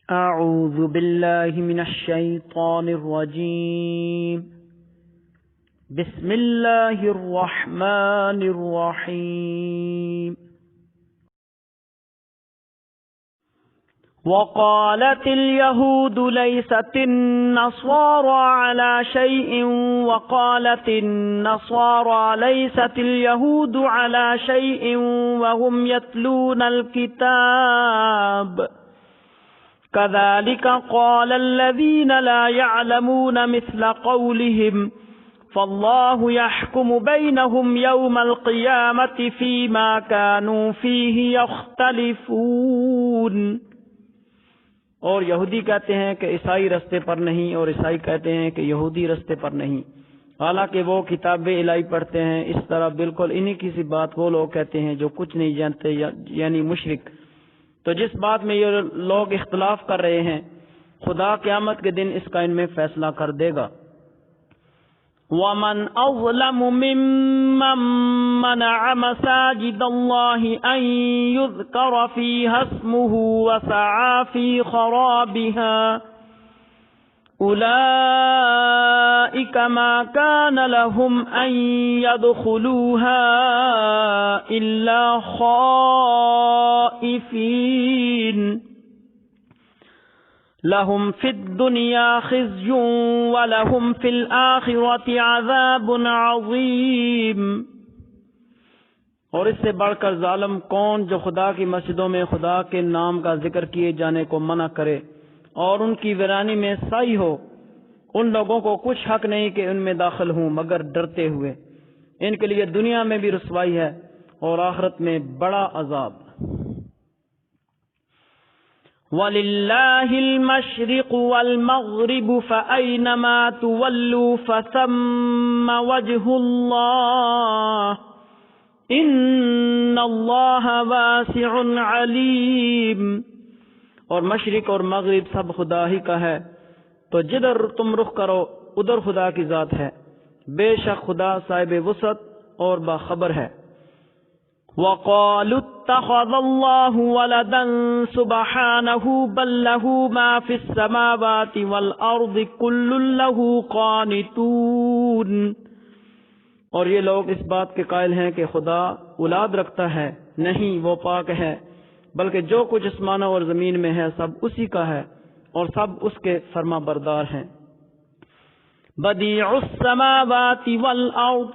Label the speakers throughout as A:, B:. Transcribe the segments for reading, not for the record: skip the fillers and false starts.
A: اعوذ باللہ من الشیطان الرجیم بسم اللہ الرحمن الرحیم وقالت اليهود ليست النصارى على شيء وقالت النصارى ليست اليهود على شيء وهم يتلون الكتاب كذلك قال الذين لا يعلمون مثل قولهم فالله يحكم بينهم يوم القيامة فيما كانوا فيه يختلفون۔ اور یہودی کہتے ہیں کہ عیسائی رستے پر نہیں، اور عیسائی کہتے ہیں کہ یہودی رستے پر نہیں، حالانکہ وہ کتاب الہی پڑھتے ہیں۔ اس طرح بالکل انہی کی سی بات وہ لوگ کہتے ہیں جو کچھ نہیں جانتے، یعنی مشرک۔ تو جس بات میں یہ لوگ اختلاف کر رہے ہیں، خدا قیامت کے دن اس کا ان میں فیصلہ کر دے گا۔ وَمَنْ أَظْلَمُ مِمَّنْ مَنَعَ مَسَاجِدَ اللَّهِ أَنْ يُذْكَرَ فِيهَا اسْمُهُ وَسَعَى فِي خَرَابِهَا أُولَئِكَ مَا كَانَ لَهُمْ أَنْ يَدْخُلُوهَا إِلَّا خَائِفِينَ لَهُمْ فِي الدُّنْيَا خِزْيٌ وَلَهُمْ فِي الْآخِرَةِ عَذَابٌ عَظِيمٌ۔ اور اس سے بڑھ کر ظالم کون جو خدا کی مسجدوں میں خدا کے نام کا ذکر کیے جانے کو منع کرے اور ان کی ویرانی میں سائی ہو۔ ان لوگوں کو کچھ حق نہیں کہ ان میں داخل ہوں مگر ڈرتے ہوئے۔ ان کے لیے دنیا میں بھی رسوائی ہے اور آخرت میں بڑا عذاب۔ وَلِلَّهِ الْمَشْرِقُ وَالْمَغْرِبُ فَأَيْنَمَا تُوَلُّوا فَثَمَّ وَجْهُ اللَّهِ إِنَّ اللَّهَ وَاسِعٌ عَلِيمٌ۔ اور مشرق اور مغرب سب خدا ہی کا ہے، تو جدھر تم رخ کرو ادھر خدا کی ذات ہے، بے شک خدا صاحب وسعت اور باخبر ہے۔ وَقَالُوا اتَّخَذَ اللَّهُ وَلَدًا سُبْحَانَهُ بَل لَّهُ مَا فِي السَّمَاوَاتِ وَالْأَرْضِ كُلٌّ لَّهُ قَانِتُونَ۔ اور یہ لوگ اس بات کے قائل ہیں کہ خدا اولاد رکھتا ہے، نہیں، وہ پاک ہے، بلکہ جو کچھ آسمانوں اور زمین میں ہے سب اسی کا ہے اور سب اس کے فرما بردار ہیں۔ بدیع السماوات والارض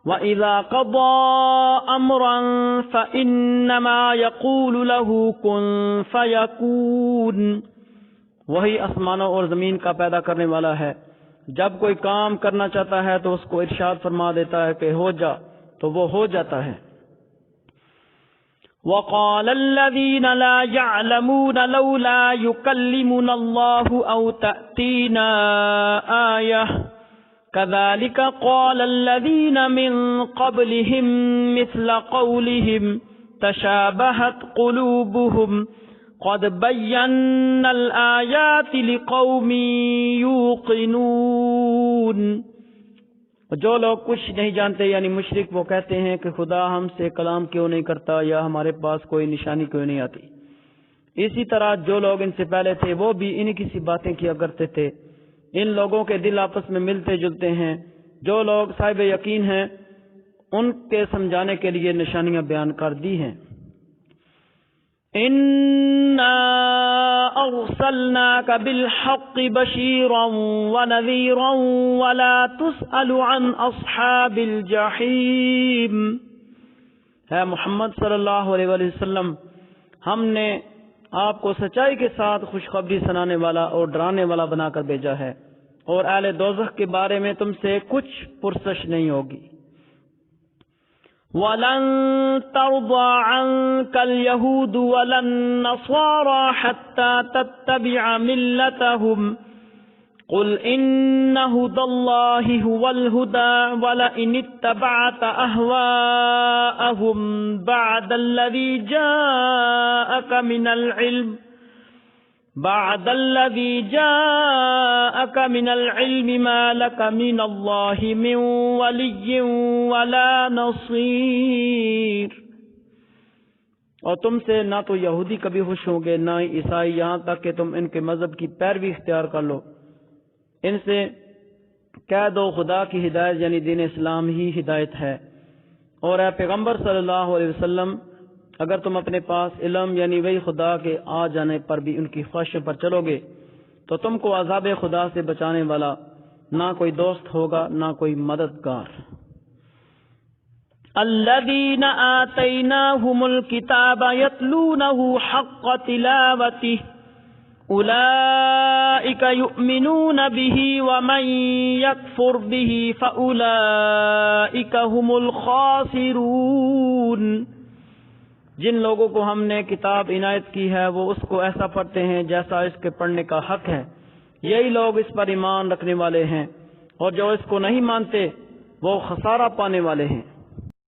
A: وَإِذَا قَضَى أَمْرًا فَإِنَّمَا يَقُولُ لَهُ كُن فَيَكُونُ۔ وہی آسمانوں اور زمین کا پیدا کرنے والا ہے، جب کوئی کام کرنا چاہتا ہے تو اس کو ارشاد فرما دیتا ہے کہ ہو جا، تو وہ ہو جاتا ہے۔ وَقَالَ الَّذِينَ لَا يَعْلَمُونَ لَوْلَا يُكَلِّمُنَا اللَّهُ أَوْ تَأْتِينَا آيَةٌ كَذَلِكَ قَالَ الَّذِينَ مِن قَبْلِهِم مِّثْلَ قَوْلِهِمْ تَشَابَهَتْ قُلُوبُهُمْ قَدْ بَيَّنَّا الْآيَاتِ لِقَوْمٍ يُوقِنُونَ۔ جو لوگ کچھ نہیں جانتے یعنی مشرک، وہ کہتے ہیں کہ خدا ہم سے کلام کیوں نہیں کرتا یا ہمارے پاس کوئی نشانی کیوں نہیں آتی۔ اسی طرح جو لوگ ان سے پہلے تھے وہ بھی انہی کی سی باتیں کیا کرتے تھے۔ ان لوگوں کے دل آپس میں ملتے جلتے ہیں۔ جو لوگ صاحب یقین ہیں ان کے سمجھانے کے لیے نشانیاں بیان کر دی ہیں۔ اِنَّا أَرْسَلْنَاكَ بِالْحَقِّ بَشِيرًا وَنَذِيرًا وَلَا تُسْأَلُ عَنْ أَصْحَابِ الْجَحِيمِ۔ ہے محمد صلی اللہ علیہ وسلم، ہم نے آپ کو سچائی کے ساتھ خوشخبری سنانے والا اور ڈرانے والا بنا کر بھیجا ہے، اور اہل دوزخ کے بارے میں تم سے کچھ پرسش نہیں ہوگی۔ وَلَن تَرْضَىٰ عَنكَ الْيَهُودُ وَلَا النَّصَارَىٰ حَتَّىٰ تَتَّبِعَ مِلَّتَهُمْ قُلْ إِنَّ هُدَى اللَّهِ هُوَ الْهُدَىٰ وَلَئِنِ اتَّبَعْتَ أَهْوَاءَهُمْ بَعْدَ الَّذِي جَاءَكَ مِنَ الْعِلْمِ مَا لَكَ مِنَ اللَّهِ مِنْ وَلِيٍّ وَلَا نَصِيرٍ۔ اور تم سے نہ تو یہودی کبھی خوش ہوں گے نہ ہی عیسائی، یہاں تک کہ تم ان کے مذہب کی پیروی اختیار کر لو۔ ان سے کہہ دو خدا کی ہدایت یعنی دین اسلام ہی ہدایت ہے، اور اے پیغمبر صلی اللہ علیہ وسلم اگر تم اپنے پاس علم یعنی وہی خدا کے آ جانے پر بھی ان کی خواہشوں پر چلو گے تو تم کو عذاب خدا سے بچانے والا نہ کوئی دوست ہوگا نہ کوئی مددگار۔ الذین آتیناہم الکتاب یتلونہ حق تلاوتہ اولئک یؤمنون بہ ومن یکفر بہ فاولئک هم الخاسرون۔ جن لوگوں کو ہم نے کتاب عنایت کی ہے وہ اس کو ایسا پڑھتے ہیں جیسا اس کے پڑھنے کا حق ہے، یہی لوگ اس پر ایمان رکھنے والے ہیں، اور جو اس کو نہیں مانتے وہ خسارہ پانے والے ہیں۔